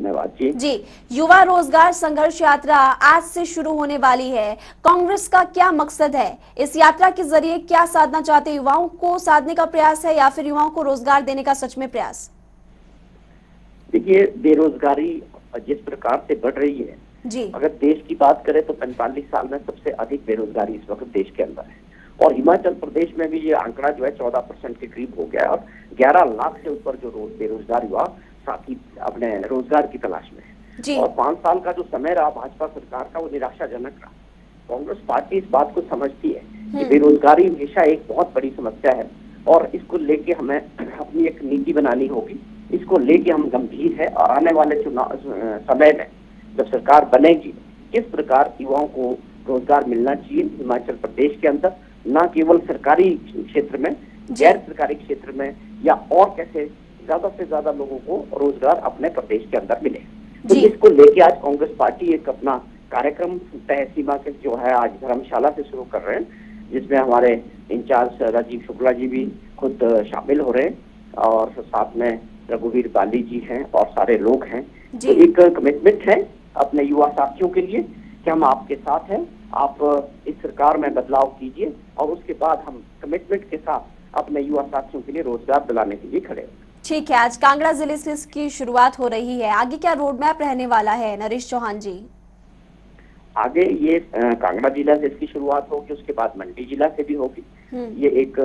धन्यवाद जी। जी, युवा रोजगार संघर्ष यात्रा आज से शुरू होने वाली है। कांग्रेस का क्या मकसद है? इस यात्रा के जरिए क्या साधना चाहते हैं? युवाओं को साधने का प्रयास है या फिर युवाओं को रोजगार देने का सच में प्रयास? देखिए, बेरोजगारी जिस प्रकार से बढ़ रही है जी, अगर देश की बात करें तो 45 साल में सबसे अधिक बेरोजगारी इस वक्त देश के अंदर है। और हिमाचल प्रदेश में भी ये आंकड़ा जो है 14% के करीब हो गया है और 11 लाख से ऊपर जो बेरोजगार युवा साथी अपने रोजगार की तलाश में है। जी, और 5 साल का जो समय रहा भाजपा सरकार का वो निराशाजनक रहा। कांग्रेस पार्टी इस बात को समझती है कि बेरोजगारी हमेशा एक बहुत बड़ी समस्या है और इसको लेके हमें अपनी एक नीति बनानी होगी। इसको लेके हम गंभीर है और आने वाले चुनाव समय में जब सरकार बनेगी किस प्रकार युवाओं को रोजगार मिलना चाहिए हिमाचल प्रदेश के अंदर, न केवल सरकारी क्षेत्र में, गैर सरकारी क्षेत्र में, या और कैसे ज्यादा से ज्यादा लोगों को रोजगार अपने प्रदेश के अंदर मिले। तो इसको लेके आज कांग्रेस पार्टी एक अपना कार्यक्रम तय सीमा के जो है आज धर्मशाला से शुरू कर रहे हैं, जिसमें हमारे इंचार्ज राजीव शुक्ला जी भी खुद शामिल हो रहे हैं और साथ में रघुवीर बाली जी हैं और सारे लोग हैं। तो एक कमिटमेंट है अपने युवा साथियों के लिए कि हम आपके साथ हैं, आप इस सरकार में बदलाव कीजिए और उसके बाद हम कमिटमेंट के साथ अपने युवा साथियों के लिए रोजगार दिलाने के लिए खड़े हैं। ठीक है, आज कांगड़ा जिले से इसकी शुरुआत हो रही है। आगे क्या रोड मैप रहने वाला है नरेश चौहान जी? आगे ये कांगड़ा जिला से इसकी शुरुआत होगी, उसके बाद मंडी जिला से भी होगी। ये एक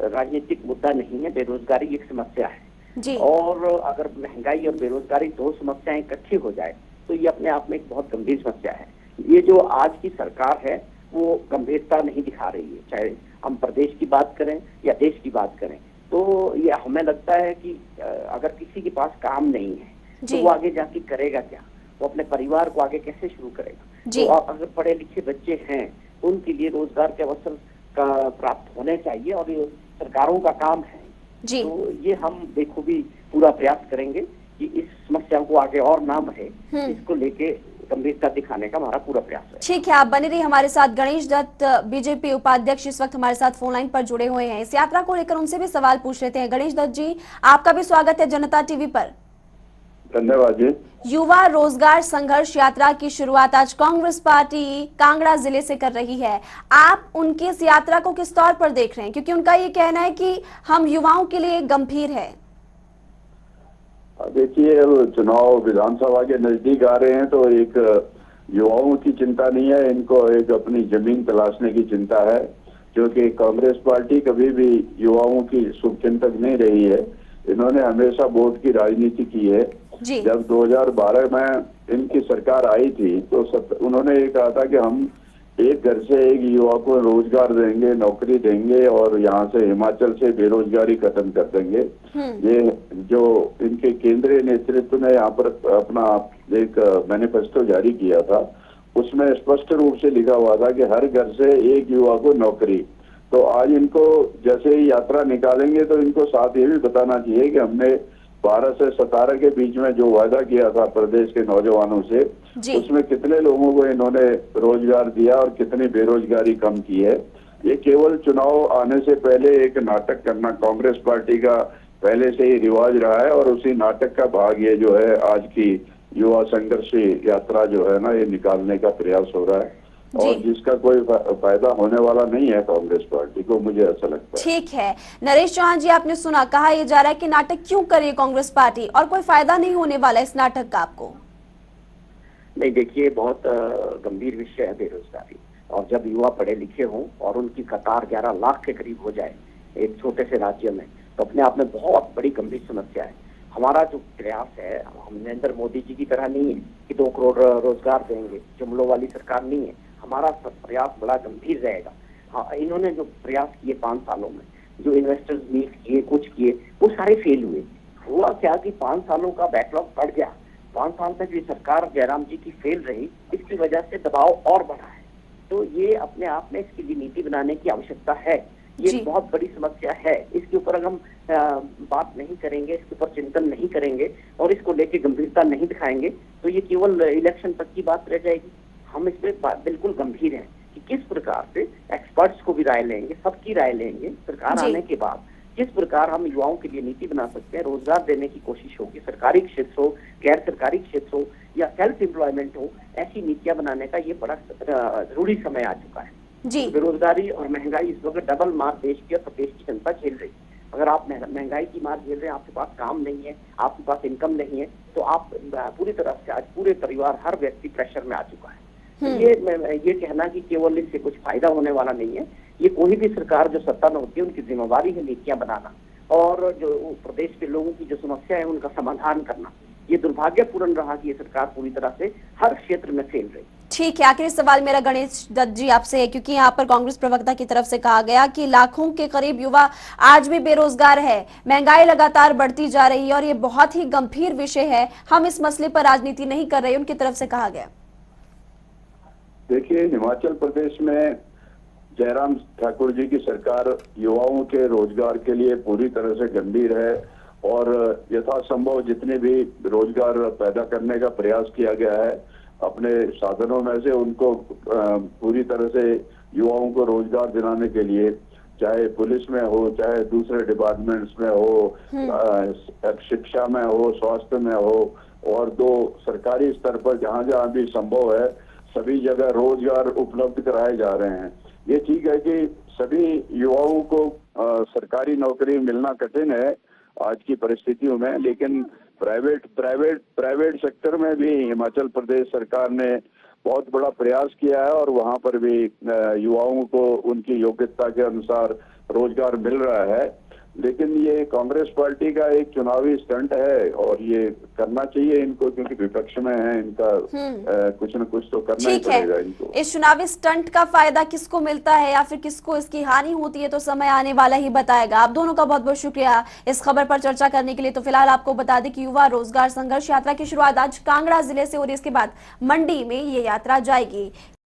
राजनीतिक मुद्दा नहीं है, बेरोजगारी एक समस्या है जी। और अगर महंगाई और बेरोजगारी दो समस्याएं इकट्ठी हो जाए तो ये अपने आप में एक बहुत गंभीर समस्या है। ये जो आज की सरकार है वो गंभीरता नहीं दिखा रही है, चाहे हम प्रदेश की बात करें या देश की बात करें। तो ये हमें लगता है कि अगर किसी के पास काम नहीं है तो वो आगे जाके करेगा क्या, वो अपने परिवार को आगे कैसे शुरू करेगा। तो अगर पढ़े लिखे बच्चे हैं उनके लिए रोजगार के अवसर का प्राप्त होने चाहिए और ये सरकारों का काम है। तो ये हम बेखूबी पूरा प्रयास करेंगे कि इस समस्या को आगे और ना बढ़े, इसको लेके गंभीरता दिखाने का हमारा पूरा प्रयास है। ठीक है, आप बने रहिए हमारे साथ। गणेश दत्त बीजेपी उपाध्यक्ष इस वक्त हमारे साथ फोन लाइन पर जुड़े हुए हैं। इस यात्रा को लेकर उनसे भी सवाल पूछ लेते हैं। गणेश दत्त जी, आपका भी स्वागत है जनता टीवी पर। धन्यवाद जी। युवा रोजगार संघर्ष यात्रा की शुरुआत आज कांग्रेस पार्टी कांगड़ा जिले से कर रही है। आप उनकी इस यात्रा को किस तौर पर देख रहे हैं, क्योंकि उनका ये कहना है कि हम युवाओं के लिए गंभीर है? देखिए, चुनाव विधानसभा के नजदीक आ रहे हैं तो एक युवाओं की चिंता नहीं है, इनको एक अपनी जमीन तलाशने की चिंता है, क्योंकि कांग्रेस पार्टी कभी भी युवाओं की शुभचिंतक नहीं रही है। इन्होंने हमेशा वोट की राजनीति की है। जब 2012 में इनकी सरकार आई थी तो उन्होंने ये कहा था कि हम एक घर से एक युवा को रोजगार देंगे, नौकरी देंगे और यहाँ से हिमाचल से बेरोजगारी खत्म कर देंगे। ये जो इनके केंद्रीय नेतृत्व ने यहाँ पर अपना एक मैनिफेस्टो जारी किया था, उसमें स्पष्ट रूप से लिखा हुआ था कि हर घर से एक युवा को नौकरी। तो आज इनको जैसे ही यात्रा निकालेंगे तो इनको साथ ये भी बताना चाहिए कि हमने 12 से 17 के बीच में जो वादा किया था प्रदेश के नौजवानों से, उसमें कितने लोगों को इन्होंने रोजगार दिया और कितनी बेरोजगारी कम की है। ये केवल चुनाव आने से पहले एक नाटक करना कांग्रेस पार्टी का पहले से ही रिवाज रहा है और उसी नाटक का भाग ये जो है आज की युवा संघर्ष यात्रा जो है ना, ये निकालने का प्रयास हो रहा है और जिसका कोई फायदा होने वाला नहीं है कांग्रेस पार्टी को, मुझे ऐसा लगता है। ठीक है, नरेश चौहान जी, आपने सुना, कहा यह जा रहा है कि नाटक क्यों करे कांग्रेस पार्टी और कोई फायदा नहीं होने वाला इस नाटक का आपको? नहीं, देखिए, बहुत गंभीर विषय है बेरोजगारी और जब युवा पढ़े लिखे हों और उनकी कतार 11 लाख के करीब हो जाए एक छोटे से राज्य में, तो अपने आप में बहुत बड़ी गंभीर समस्या है। हमारा जो प्रयास है, हम नरेंद्र मोदी जी की तरह नहीं है कि 2 करोड़ रोजगार देंगे, जुमलों वाली सरकार नहीं है। हमारा प्रयास बड़ा गंभीर रहेगा। हाँ, इन्होंने जो प्रयास किए 5 सालों में, जो इन्वेस्टर्स मीट किए, कुछ किए, वो सारे फेल हुए। हुआ क्या कि 5 सालों का बैकलॉग बढ़ गया। 5 साल तक ये सरकार जयराम जी की फेल रही, इसकी वजह से दबाव और बढ़ा है। तो ये अपने आप में इसकी भी नीति बनाने की आवश्यकता है। ये बहुत बड़ी समस्या है। इसके ऊपर अगर हम बात नहीं करेंगे, इसके ऊपर चिंतन नहीं करेंगे और इसको लेके गंभीरता नहीं दिखाएंगे तो ये केवल इलेक्शन तक की बात रह जाएगी। हम इस पे बिल्कुल गंभीर हैं कि किस प्रकार से एक्सपर्ट्स को भी राय लेंगे, सबकी राय लेंगे सरकार आने के बाद जिस प्रकार हम युवाओं के लिए नीति बना सकते हैं, रोजगार देने की कोशिश होगी, सरकारी क्षेत्र हो, गैर सरकारी क्षेत्र हो या सेल्फ एम्प्लॉयमेंट हो, ऐसी नीतियां बनाने का ये बड़ा जरूरी समय आ चुका है। जी। बेरोजगारी और महंगाई इस वक्त डबल मार देश की और प्रदेश की जनता झेल रही है। अगर आप महंगाई की मार झेल रहे हैं, आपके पास काम नहीं है, आपके पास इनकम नहीं है, तो आप पूरी तरह से आज पूरे परिवार, हर व्यक्ति प्रेशर में आ चुका है। ये कहना कि केवल इससे कुछ फायदा होने वाला नहीं है, ये कोई भी सरकार जो सत्ता में होती है उनकी जिम्मेवारी है नीतियां बनाना और जो प्रदेश के लोगों की जो समस्या है उनका समाधान करना। ये दुर्भाग्यपूर्ण रहा कि ये सरकार पूरी तरह से हर क्षेत्र में फेल रही। ठीक है, आखिरी सवाल मेरा गणेश दत्त जी आपसे है, क्योंकि यहाँ पर कांग्रेस प्रवक्ता की तरफ से कहा गया कि लाखों के करीब युवा आज भी बेरोजगार है, महंगाई लगातार बढ़ती जा रही है और ये बहुत ही गंभीर विषय है, हम इस मसले पर राजनीति नहीं कर रहे, उनकी तरफ से कहा गया। देखिए, हिमाचल प्रदेश में जयराम ठाकुर जी की सरकार युवाओं के रोजगार के लिए पूरी तरह से गंभीर है और यथासंभव जितने भी रोजगार पैदा करने का प्रयास किया गया है अपने साधनों में से उनको पूरी तरह से युवाओं को रोजगार दिलाने के लिए, चाहे पुलिस में हो, चाहे दूसरे डिपार्टमेंट्स में हो, शिक्षा में हो, स्वास्थ्य में हो और दो सरकारी स्तर पर जहां जहां भी संभव है सभी जगह रोजगार उपलब्ध कराए जा रहे हैं। ये ठीक है कि सभी युवाओं को सरकारी नौकरी मिलना कठिन है आज की परिस्थितियों में, लेकिन प्राइवेट सेक्टर में भी हिमाचल प्रदेश सरकार ने बहुत बड़ा प्रयास किया है और वहां पर भी युवाओं को उनकी योग्यता के अनुसार रोजगार मिल रहा है। लेकिन ये कांग्रेस पार्टी का एक चुनावी स्टंट है और ये करना चाहिए इनको, क्योंकि विपक्ष में है, इनका कुछ न कुछ तो करना ही पड़ेगा इनको। इस चुनावी स्टंट का फायदा किसको मिलता है या फिर किसको इसकी हानि होती है तो समय आने वाला ही बताएगा। आप दोनों का बहुत बहुत शुक्रिया इस खबर पर चर्चा करने के लिए। तो फिलहाल आपको बता दें कि युवा रोजगार संघर्ष यात्रा की शुरुआत आज कांगड़ा जिले से हो रही है, इसके बाद मंडी में ये यात्रा जाएगी।